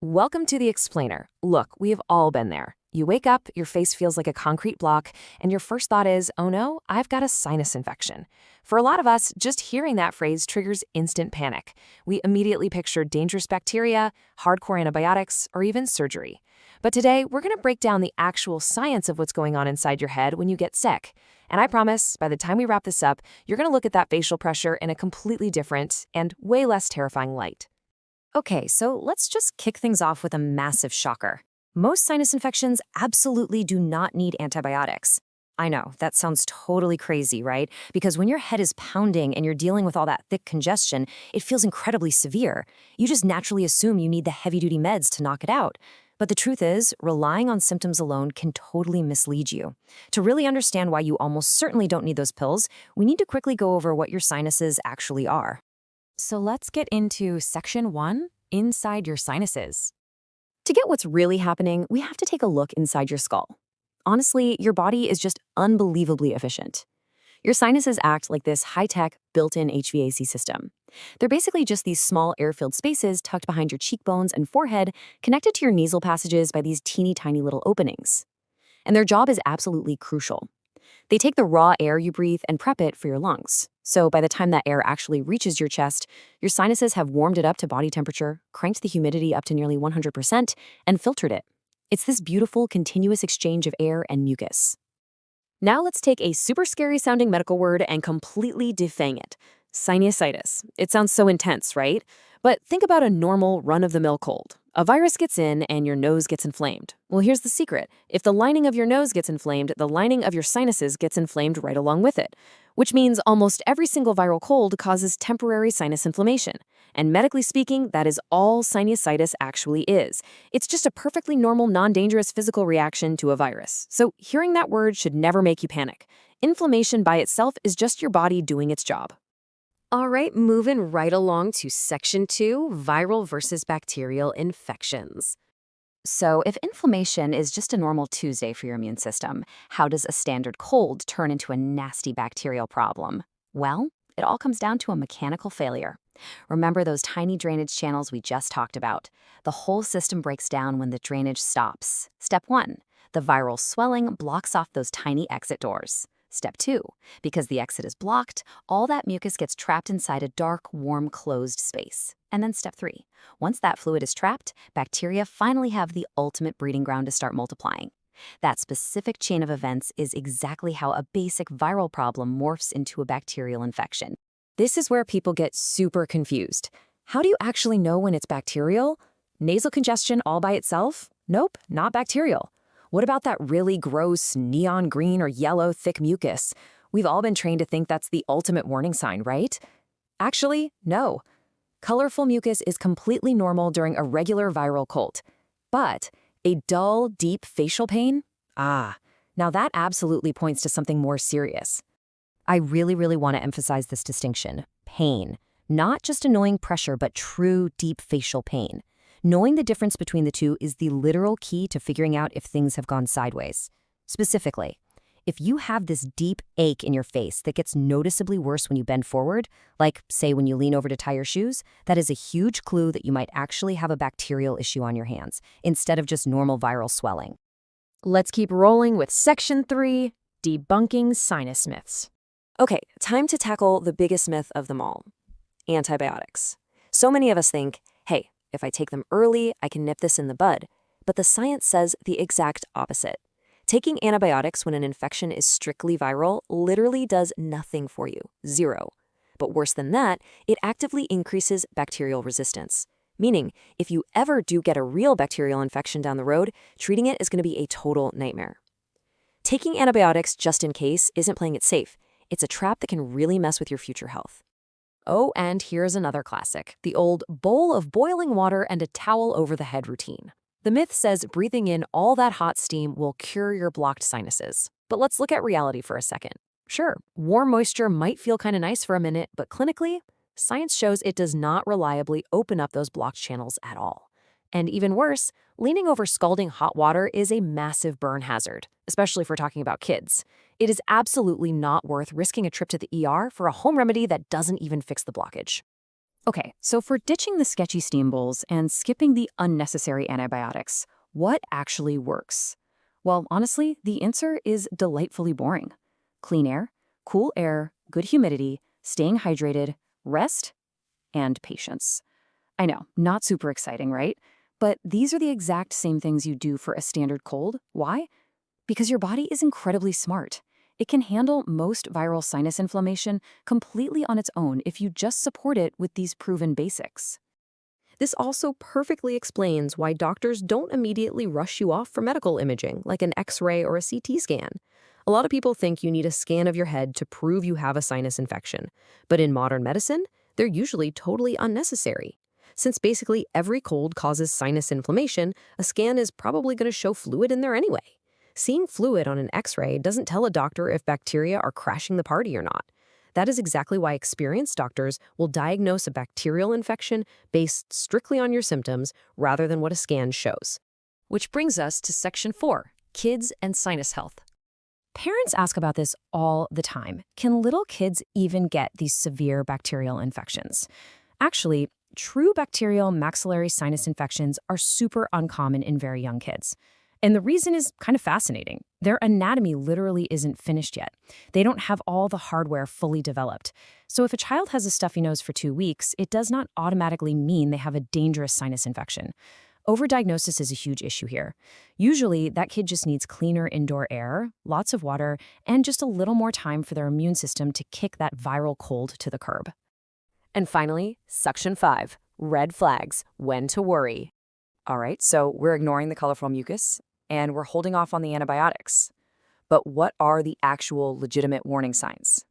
Welcome to the Explainer. Look, we have all been there. You wake up, your face feels like a concrete block, and your first thought is, oh no, I've got a sinus infection. For a lot of us, just hearing that phrase triggers instant panic. We immediately picture dangerous bacteria, hardcore antibiotics, or even surgery. But today, we're going to break down the actual science of what's going on inside your head when you get sick. And I promise, by the time we wrap this up, you're going to look at that facial pressure in a completely different and way less terrifying light. Okay, so let's just kick things off with a massive shocker. Most sinus infections absolutely do not need antibiotics. I know, that sounds totally crazy, right? Because when your head is pounding and you're dealing with all that thick congestion, it feels incredibly severe. You just naturally assume you need the heavy-duty meds to knock it out. But the truth is, relying on symptoms alone can totally mislead you. To really understand why you almost certainly don't need those pills, we need to quickly go over what your sinuses actually are. So let's get into Section 1, Inside Your Sinuses. To get what's really happening, we have to take a look inside your skull. Honestly, your body is just unbelievably efficient. Your sinuses act like this high-tech, built-in HVAC system. They're basically just these small air-filled spaces tucked behind your cheekbones and forehead, connected to your nasal passages by these teeny tiny little openings. And their job is absolutely crucial. They take the raw air you breathe and prep it for your lungs. So by the time that air actually reaches your chest, your sinuses have warmed it up to body temperature, cranked the humidity up to nearly 100%, and filtered it. It's this beautiful, continuous exchange of air and mucus. Now let's take a super scary sounding medical word and completely defang it. Sinusitis. It sounds so intense, right? But think about a normal run-of-the-mill cold. A virus gets in and your nose gets inflamed. Well, here's the secret. If the lining of your nose gets inflamed, the lining of your sinuses gets inflamed right along with it, which means almost every single viral cold causes temporary sinus inflammation. And medically speaking, that is all sinusitis actually is. It's just a perfectly normal, non-dangerous physical reaction to a virus. So hearing that word should never make you panic. Inflammation by itself is just your body doing its job. All right, moving right along to Section 2, viral versus bacterial infections. So if inflammation is just a normal Tuesday for your immune system, how does a standard cold turn into a nasty bacterial problem? Well, it all comes down to a mechanical failure. Remember those tiny drainage channels we just talked about? The whole system breaks down when the drainage stops. Step 1, the viral swelling blocks off those tiny exit doors. Step 2, because the exit is blocked, all that mucus gets trapped inside a dark, warm, closed space. And then Step 3, once that fluid is trapped, bacteria finally have the ultimate breeding ground to start multiplying. That specific chain of events is exactly how a basic viral problem morphs into a bacterial infection. This is where people get super confused. How do you actually know when it's bacterial? Nasal congestion all by itself? Nope, not bacterial. What about that really gross neon green or yellow thick mucus? We've all been trained to think that's the ultimate warning sign, right? Actually, no. Colorful mucus is completely normal during a regular viral cold. But a dull, deep facial pain? Now that absolutely points to something more serious. I really want to emphasize this distinction. Pain. Not just annoying pressure, but true, deep facial pain. Knowing the difference between the two is the literal key to figuring out if things have gone sideways. Specifically, if you have this deep ache in your face that gets noticeably worse when you bend forward, like, say, when you lean over to tie your shoes, that is a huge clue that you might actually have a bacterial issue on your hands, instead of just normal viral swelling. Let's keep rolling with Section 3, debunking sinus myths. Okay, time to tackle the biggest myth of them all, antibiotics. So many of us think, hey, if I take them early, I can nip this in the bud. But the science says the exact opposite. Taking antibiotics when an infection is strictly viral literally does nothing for you, zero. But worse than that, it actively increases bacterial resistance. Meaning, if you ever do get a real bacterial infection down the road, treating it is going to be a total nightmare. Taking antibiotics just in case isn't playing it safe. It's a trap that can really mess with your future health. Oh, and here's another classic, the old bowl of boiling water and a towel over the head routine. The myth says breathing in all that hot steam will cure your blocked sinuses. But let's look at reality for a second. Sure, warm moisture might feel kind of nice for a minute, but clinically, science shows it does not reliably open up those blocked channels at all. And even worse, leaning over scalding hot water is a massive burn hazard, especially if we're talking about kids. It is absolutely not worth risking a trip to the ER for a home remedy that doesn't even fix the blockage. Okay, so for ditching the sketchy steam bowls and skipping the unnecessary antibiotics, what actually works? Well, honestly, the answer is delightfully boring. Clean air, good humidity, staying hydrated, rest, and patience. I know, not super exciting, right? But these are the exact same things you do for a standard cold. Why? Because your body is incredibly smart. It can handle most viral sinus inflammation completely on its own if you just support it with these proven basics. This also perfectly explains why doctors don't immediately rush you off for medical imaging, like an X-ray or a CT scan. A lot of people think you need a scan of your head to prove you have a sinus infection, but in modern medicine, they're usually totally unnecessary. Since basically every cold causes sinus inflammation, a scan is probably going to show fluid in there anyway. Seeing fluid on an X-ray doesn't tell a doctor if bacteria are crashing the party or not. That is exactly why experienced doctors will diagnose a bacterial infection based strictly on your symptoms rather than what a scan shows. Which brings us to Section 4, Kids and Sinus Health. Parents ask about this all the time. Can little kids even get these severe bacterial infections? Actually, true bacterial maxillary sinus infections are super uncommon in very young kids. And the reason is kind of fascinating. Their anatomy literally isn't finished yet. They don't have all the hardware fully developed. So if a child has a stuffy nose for 2 weeks, it does not automatically mean they have a dangerous sinus infection. Overdiagnosis is a huge issue here. Usually, that kid just needs cleaner indoor air, lots of water, and just a little more time for their immune system to kick that viral cold to the curb. And finally, Section 5, Red Flags, When to Worry. All right, so we're ignoring the colorful mucus, and we're holding off on the antibiotics. But what are the actual legitimate warning signs?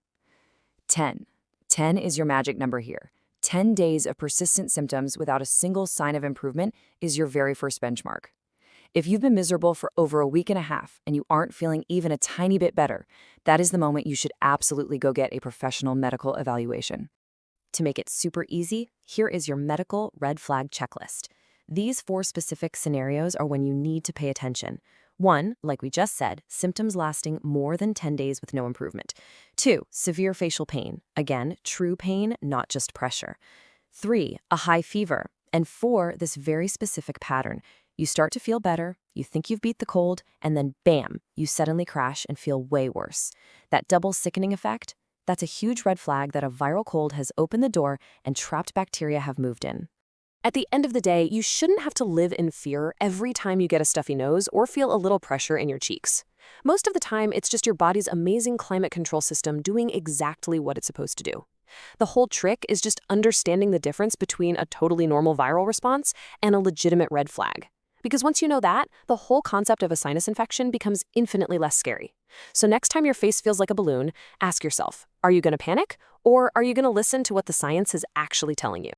10. 10 is your magic number here. 10 days of persistent symptoms without a single sign of improvement is your very first benchmark. If you've been miserable for over a week and a half and you aren't feeling even a tiny bit better, that is the moment you should absolutely go get a professional medical evaluation. To make it super easy, here is your medical red flag checklist. These 4 specific scenarios are when you need to pay attention. 1, like we just said, symptoms lasting more than 10 days with no improvement. 2, severe facial pain. Again, true pain, not just pressure. 3, a high fever. And 4, this very specific pattern. You start to feel better, you think you've beat the cold, and then bam, you suddenly crash and feel way worse. That double sickening effect, that's a huge red flag that a viral cold has opened the door and trapped bacteria have moved in. At the end of the day, you shouldn't have to live in fear every time you get a stuffy nose or feel a little pressure in your cheeks. Most of the time, it's just your body's amazing climate control system doing exactly what it's supposed to do. The whole trick is just understanding the difference between a totally normal viral response and a legitimate red flag. Because once you know that, the whole concept of a sinus infection becomes infinitely less scary. So next time your face feels like a balloon, ask yourself, are you going to panic? Or are you going to listen to what the science is actually telling you?